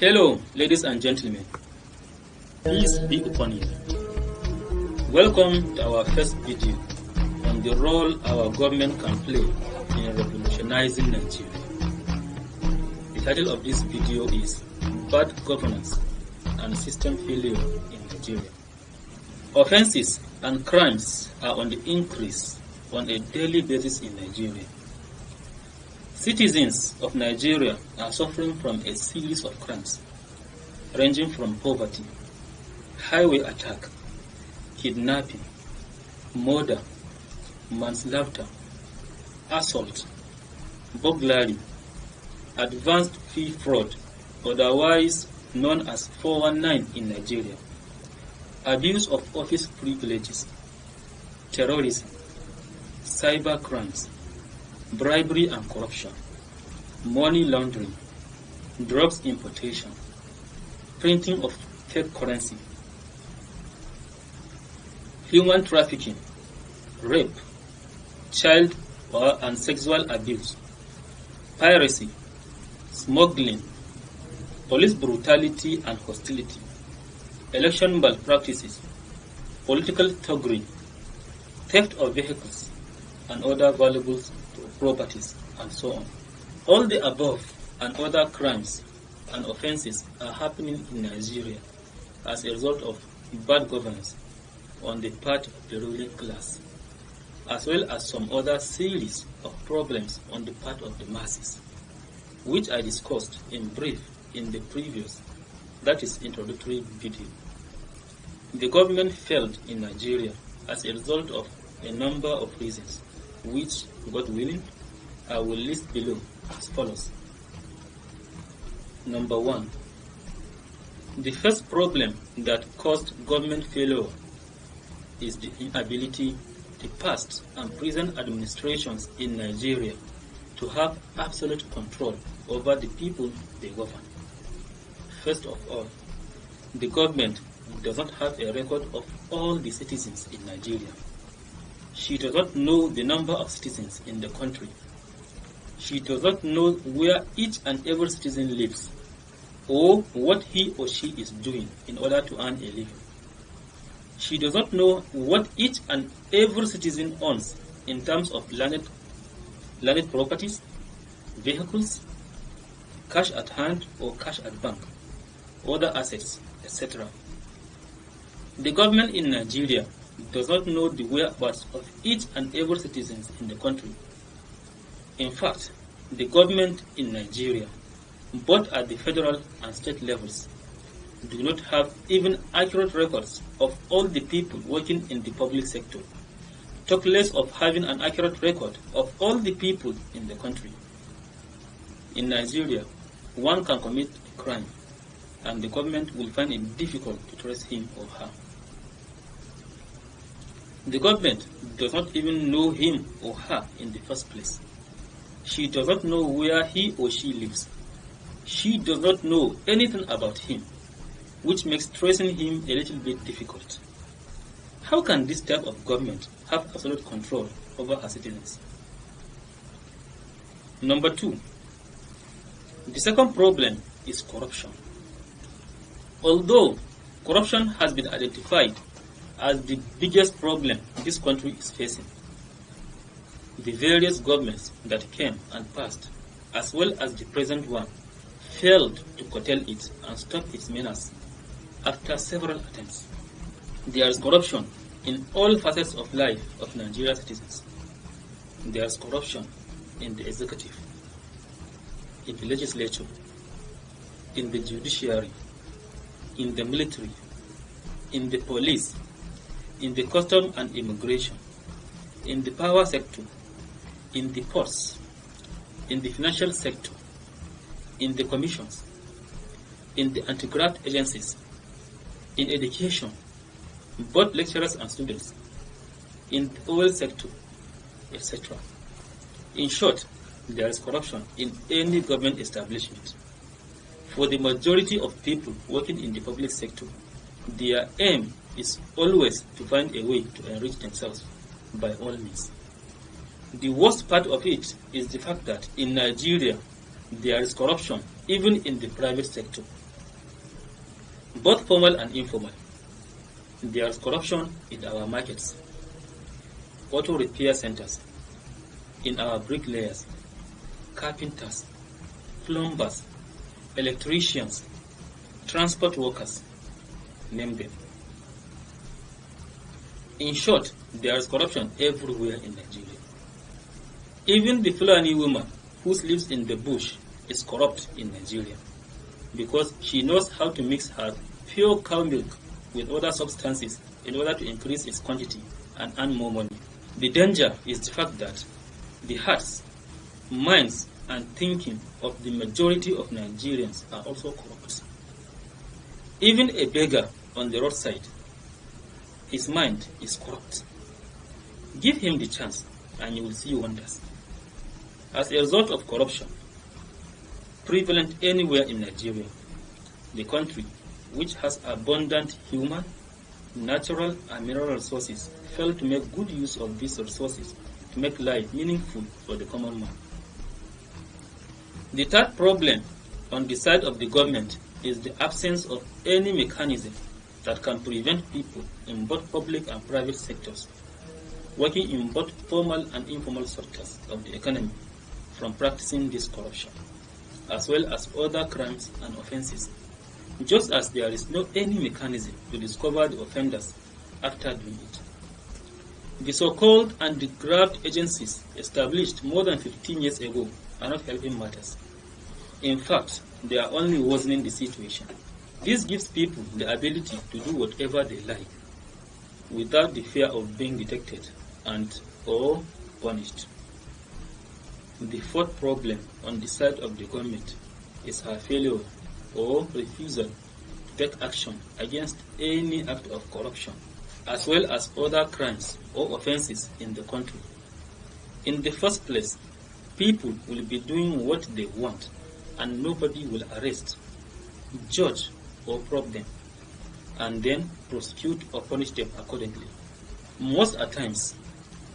Hello, ladies and gentlemen. Peace be upon you. Welcome to our first video on the role our government can play in revolutionizing Nigeria. The title of this video is Bad Governance and System Failure in Nigeria. Offenses and crimes are on the increase on a daily basis in Nigeria. Citizens of Nigeria are suffering from a series of crimes ranging from poverty, highway attack, kidnapping, murder, manslaughter, assault, burglary, advanced fee fraud, otherwise known as 419 in Nigeria, abuse of office privileges, terrorism, cyber crimes, bribery and corruption, money laundering, drugs importation, printing of fake currency, human trafficking, rape, child and sexual abuse, piracy, smuggling, police brutality and hostility, election malpractices, political thuggery, theft of vehicles and other valuable properties, and so on. All the above and other crimes and offenses are happening in Nigeria as a result of bad governance on the part of the ruling class, as well as some other series of problems on the part of the masses, which I discussed in brief in the previous, that is, introductory video. The government failed in Nigeria as a result of a number of reasons, which, God willing, I will list below as follows. Number 1. The first problem that caused government failure is the inability of the past and present administrations in Nigeria to have absolute control over the people they govern. First of all, the government does not have a record of all the citizens in Nigeria. She does not know the number of citizens in the country. She does not know where each and every citizen lives, or what he or she is doing in order to earn a living. She does not know what each and every citizen owns in terms of landed properties, vehicles, cash at hand or cash at bank, other assets, etc. The government in Nigeria does not know the whereabouts of each and every citizen in the country. In fact, the government in Nigeria, both at the federal and state levels, do not have even accurate records of all the people working in the public sector, talk less of having an accurate record of all the people in the country. In Nigeria, one can commit a crime, and the government will find it difficult to trace him or her. The government does not even know him or her in the first place. She does not know where he or she lives. She does not know anything about him, which makes tracing him a little bit difficult. How can this type of government have absolute control over her citizens? Number 2. The second problem is corruption. Although corruption has been identified as the biggest problem this country is facing, the various governments that came and passed, as well as the present one, failed to curtail it and stop its menace after several attempts. There is corruption in all facets of life of Nigerian citizens. There is corruption in the executive, in the legislature, in the judiciary, in the military, in the police, in the custom and immigration, in the power sector, in the ports, in the financial sector, in the commissions, in the anti-graft agencies, in education, both lecturers and students, in the oil sector, etc. In short, there is corruption in any government establishment. For the majority of people working in the public sector, their aim is always to find a way to enrich themselves by all means. The worst part of it is the fact that in Nigeria, there is corruption even in the private sector. both formal and informal. There is corruption in our markets, auto repair centers, in our bricklayers, carpenters, plumbers, electricians, transport workers, name them. In short, there is corruption everywhere in Nigeria. Even the Fulani woman who lives in the bush is corrupt in Nigeria because she knows how to mix her pure cow milk with other substances in order to increase its quantity and earn more money. The danger is the fact that the hearts, minds, and thinking of the majority of Nigerians are also corrupt. Even a beggar on the roadside, his mind is corrupt. Give him the chance and you will see wonders. As a result of corruption prevalent anywhere in Nigeria, the country, which has abundant human, natural, and mineral resources, failed to make good use of these resources to make life meaningful for the common man. The third problem on the side of the government is the absence of any mechanism that can prevent people in both public and private sectors working in both formal and informal sectors of the economy from practicing this corruption, as well as other crimes and offenses, just as there is no any mechanism to discover the offenders after doing it. The so-called and the grabbed agencies established more than 15 years ago are not helping matters. In fact, they are only worsening the situation. This gives people the ability to do whatever they like without the fear of being detected and or punished. The fourth problem on the side of the government is her failure or refusal to take action against any act of corruption, as well as other crimes or offenses in the country. In the first place, people will be doing what they want and nobody will arrest, judge, or probe them, and then prosecute or punish them accordingly. Most at times,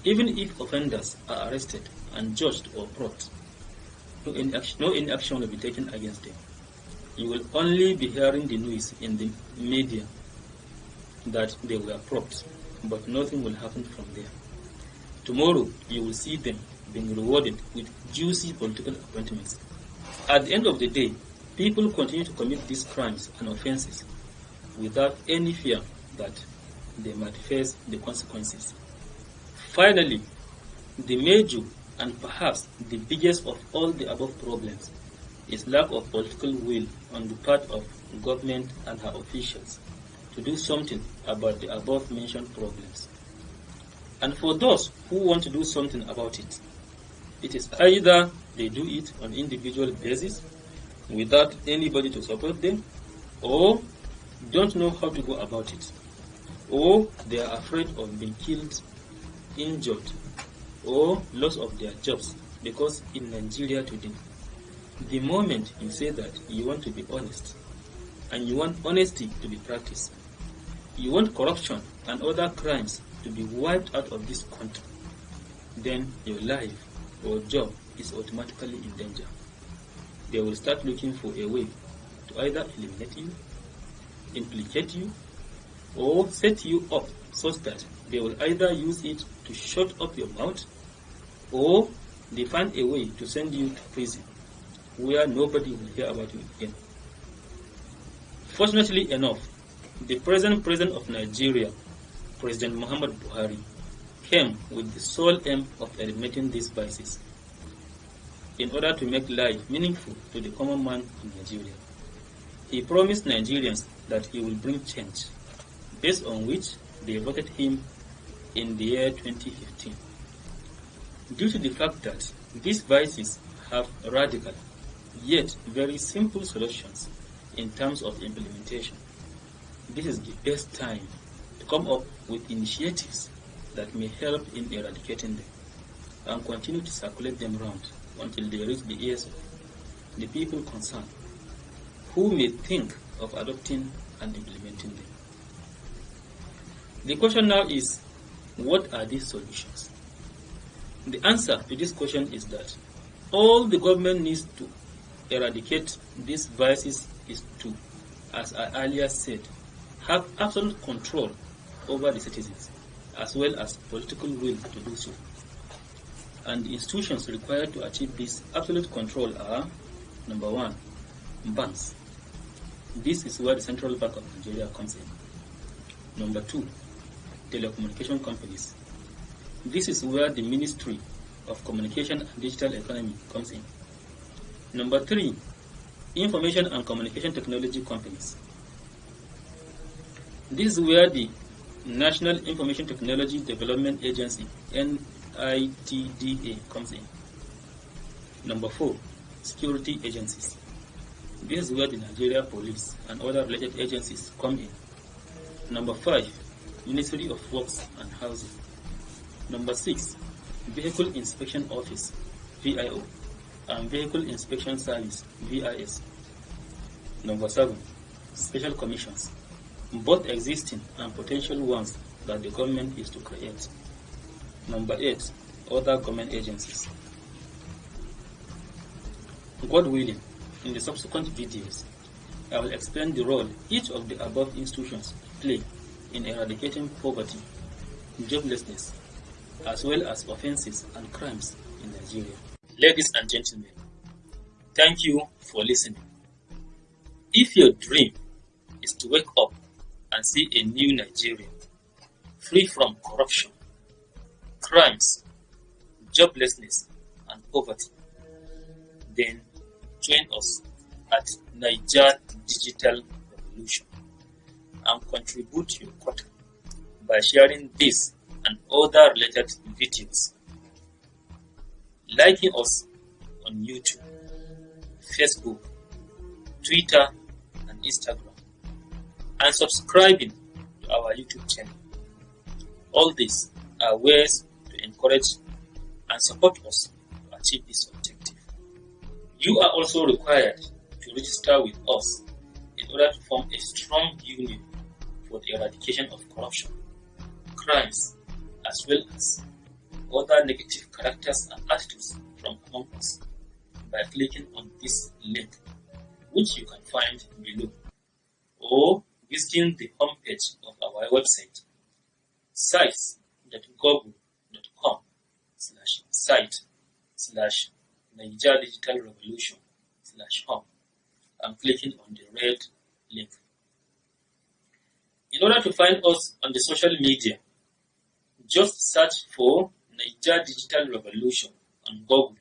even if offenders are arrested and judged or probed, no any action will be taken against them. You will only be hearing the news in the media that they were probed, but nothing will happen from there. Tomorrow, you will see them being rewarded with juicy political appointments. At the end of the day, people continue to commit these crimes and offenses without any fear that they might face the consequences. Finally, the major and perhaps the biggest of all the above problems is lack of political will on the part of government and her officials to do something about the above mentioned problems. And for those who want to do something about it, it is either they do it on individual basis without anybody to support them, or don't know how to go about it, or they are afraid of being killed, injured, or loss of their jobs, because in Nigeria today, the moment you say that you want to be honest and you want honesty to be practiced, you want corruption and other crimes to be wiped out of this country, then your life or job is automatically in danger. They will start looking for a way to either eliminate you, implicate you, or set you up such that they will either use it to shut up your mouth, or they find a way to send you to prison where nobody will hear about you again. Fortunately enough, the present president of Nigeria, President Muhammad Buhari, came with the sole aim of eliminating these vices in order to make life meaningful to the common man in Nigeria. He promised Nigerians that he will bring change, based on which they voted him in the year 2015. Due to the fact that these vices have radical, yet very simple solutions in terms of implementation, this is the best time to come up with initiatives that may help in eradicating them and continue to circulate them around until they reach the ears of the people concerned, who may think of adopting and implementing them. The question now is, what are these solutions? The answer to this question is that all the government needs to eradicate these vices is to as I earlier said, have absolute control over the citizens, as well as political will to do so. And the institutions required to achieve this absolute control are: number one, banks. This is where the Central Bank of Nigeria comes in. Number two, telecommunication companies. This is where the Ministry of Communication and Digital Economy comes in. Number three, information and communication technology companies. This is where the National Information Technology Development Agency, NITDA, comes in. Number four, security agencies. This is where the Nigeria Police and other related agencies come in. Number five, Ministry of Works and Housing. Number six, Vehicle Inspection Office, VIO, and Vehicle Inspection Service, VIS. Number seven, special commissions, both existing and potential ones that the government is to create. Number eight, other government agencies. God willing, in the subsequent videos, I will explain the role each of the above institutions play in eradicating poverty, joblessness, as well as offenses and crimes in Nigeria. Ladies and gentlemen, thank you for listening. If your dream is to wake up and see a new Nigeria, free from corruption, crimes, joblessness, and poverty, then join us at Niger Digital Revolution and contribute your quota by sharing this and other related videos, liking us on YouTube, Facebook, Twitter, and Instagram, and subscribing to our YouTube channel. All these are ways to encourage and support us to achieve this objective. You are also required to register with us in order to form a strong union for the eradication of corruption, crimes, as well as other negative characters and attitudes from among us by clicking on this link, which you can find below, or visiting the homepage of our website, sites.google.com/site/Niger Digital Revolution/home, and clicking on the red link. In order to find us on the social media, just search for Niger Digital Revolution on Google,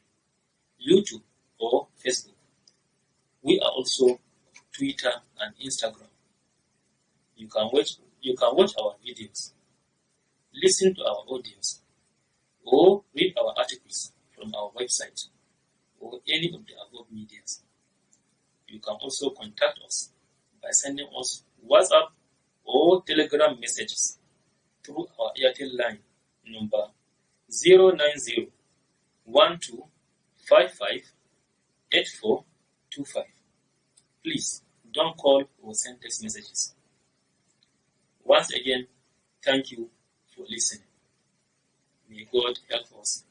YouTube, or Facebook. We are also Twitter and Instagram. You can watch our videos, listen to our audios, or read our articles from our website or any of the above medias. You can also contact us by sending us WhatsApp or Telegram messages through our Airtel line number 090-1255-8425. Please don't call or send text messages. Once again, thank you for listening. May God help us.